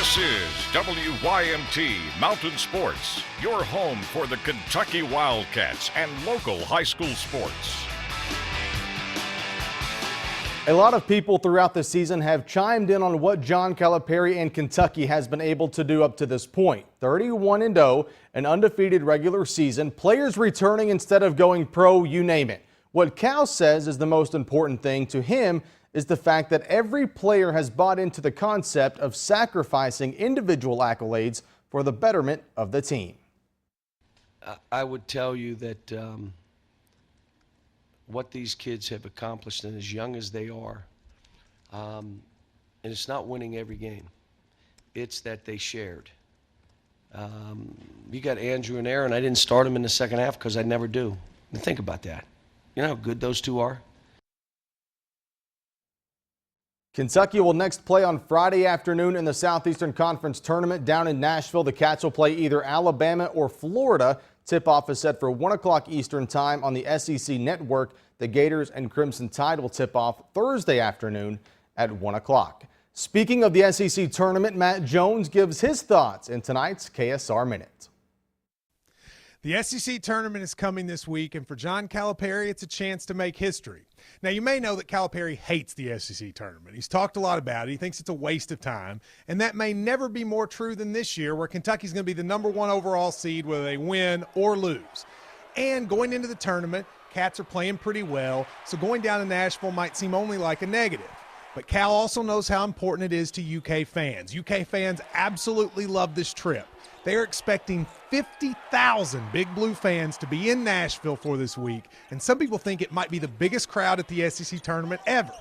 This is WYMT Mountain Sports, your home for the Kentucky Wildcats and local high school sports. A lot of people throughout the season have chimed in on what John Calipari and Kentucky has been able to do up to this point. 31-0, an undefeated regular season, players returning instead of going pro, you name it. What Cal says is the most important thing to him is the fact that every player has bought into the concept of sacrificing individual accolades for the betterment of the team. I would tell you that what these kids have accomplished, and as young as they are, and it's not winning every game, it's that they shared. You got Andrew and Aaron. I didn't start them in the second half because I never do. And think about that. You know how good those two are? Kentucky will next play on Friday afternoon in the Southeastern Conference Tournament down in Nashville. The Cats will play either Alabama or Florida. Tip-off is set for 1 o'clock Eastern Time on the SEC Network. The Gators and Crimson Tide will tip off Thursday afternoon at 1 o'clock. Speaking of the SEC Tournament, Matt Jones gives his thoughts in tonight's KSR Minute. The SEC Tournament is coming this week, and for John Calipari, it's a chance to make history. Now, you may know that Calipari hates the SEC Tournament. He's talked a lot about it. He thinks it's a waste of time, and that may never be more true than this year, where Kentucky's going to be the #1 overall seed, whether they win or lose. And going into the tournament, Cats are playing pretty well, so going down to Nashville might seem only like a negative. But Cal also knows how important it is to UK fans. UK fans absolutely love this trip. They are expecting 50,000 Big Blue fans to be in Nashville for this week, and some people think it might be the biggest crowd at the SEC tournament ever.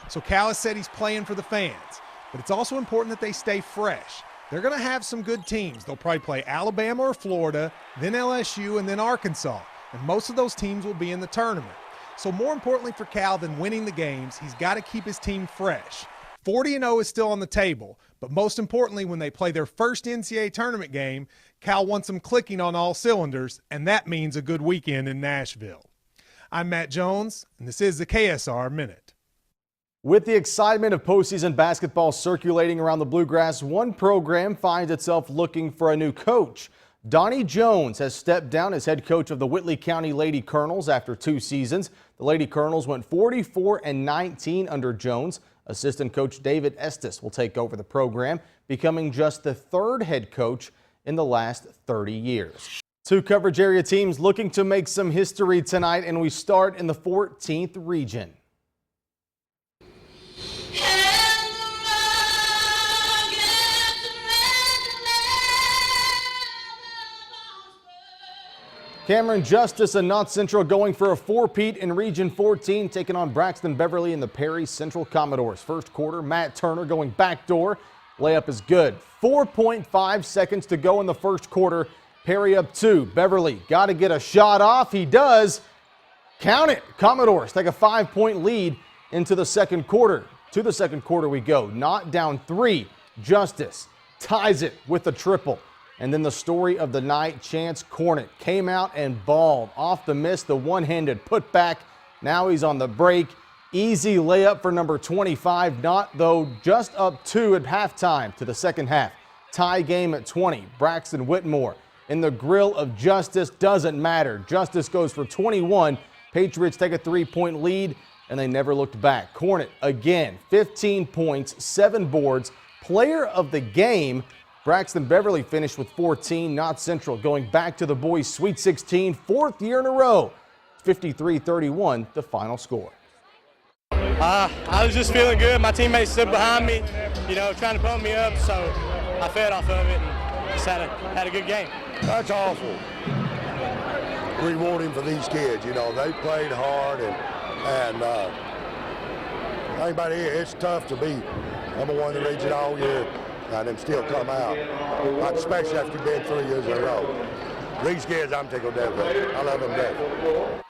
So Cal has said he's playing for the fans, but it's also important that they stay fresh. They're going to have some good teams. They'll probably play Alabama or Florida, then LSU, and then Arkansas, and most of those teams will be in the tournament. So more importantly for Cal than winning the games, he's got to keep his team fresh. 40-0 is still on the table, but most importantly, when they play their first NCAA tournament game, Cal wants them clicking on all cylinders, and that means a good weekend in Nashville. I'm Matt Jones, and this is the KSR Minute. With the excitement of postseason basketball circulating around the Bluegrass, one program finds itself looking for a new coach. Donnie Jones has stepped down as head coach of the Whitley County Lady Colonels after 2 seasons. The Lady Colonels went 44-19 under Jones. Assistant coach David Estes will take over the program, becoming just the 3rd head coach in the last 30 years. 2 coverage area teams looking to make some history tonight, and we start in the 14th region. Cameron Justice and Knott Central going for a 4-peat in Region 14, taking on Braxton Beverly and the Perry Central Commodores. First quarter, Matt Turner going backdoor. Layup is good. 4.5 seconds to go in the first quarter. Perry up 2. Beverly got to get a shot off. He does. Count it. Commodores take a 5-point lead into the second quarter. To the second quarter we go. Knott down 3. Justice ties it with a triple. And then the story of the night, Chance Cornett came out and balled. Off the miss, the one-handed putback. Now he's on the break. Easy layup for number 25. Knott, though, just up 2 at halftime to the second half. Tie game at 20. Braxton Whitmore in the grill of Justice. Doesn't matter. Justice goes for 21. Patriots take a 3-point lead, and they never looked back. Cornett again, 15 points, 7 boards. Player of the game, Braxton Beverly finished with 14. Knott Central going back to the boys' Sweet 16, 4th year in a row. 53-31, the final score. I was just feeling good. My teammates stood behind me, trying to pump me up, so I fed off of it and just had a good game. That's awful. Rewarding for these kids, they played hard and anybody here, it's tough to be #1 in the region all year and then still come out, especially after you've been 3 years in a row. These kids, I'm tickled death with. I love them death.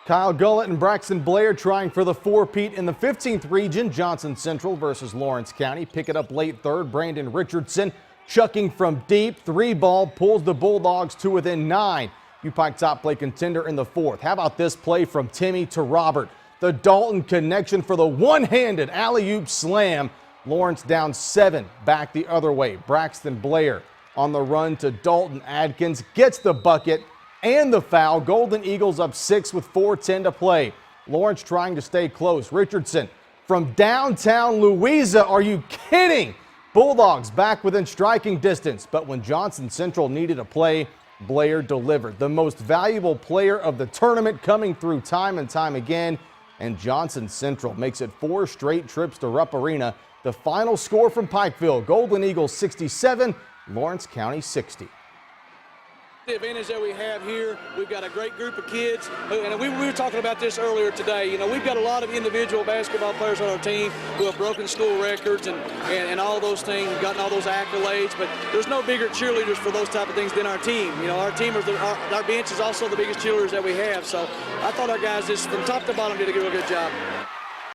Kyle Gullett and Braxton Blair trying for the 4-peat in the 15th region. Johnson Central versus Lawrence County. Pick it up late third. Brandon Richardson chucking from deep. 3-ball pulls the Bulldogs to within 9. UPike top play contender in the 4th. How about this play from Timmy to Robert? The Dalton connection for the one-handed alley-oop slam. Lawrence down 7, back the other way. Braxton Blair on the run to Dalton Adkins, gets the bucket and the foul. Golden Eagles up 6 with 4:10 to play. Lawrence trying to stay close. Richardson from downtown Louisa. Are you kidding? Bulldogs back within striking distance, but when Johnson Central needed a play, Blair delivered. The most valuable player of the tournament coming through time and time again, and Johnson Central makes it 4 straight trips to Rupp Arena. The final score from Pikeville, Golden Eagles 67, Lawrence County 60. The advantage that we have here, we've got a great group of kids, and we were talking about this earlier today. You know, we've got a lot of individual basketball players on our team who have broken school records and all those things, gotten all those accolades, but there's no bigger cheerleaders for those type of things than our team. You know, our team, our bench is also the biggest cheerleaders that we have, so I thought our guys just from top to bottom did a real good job.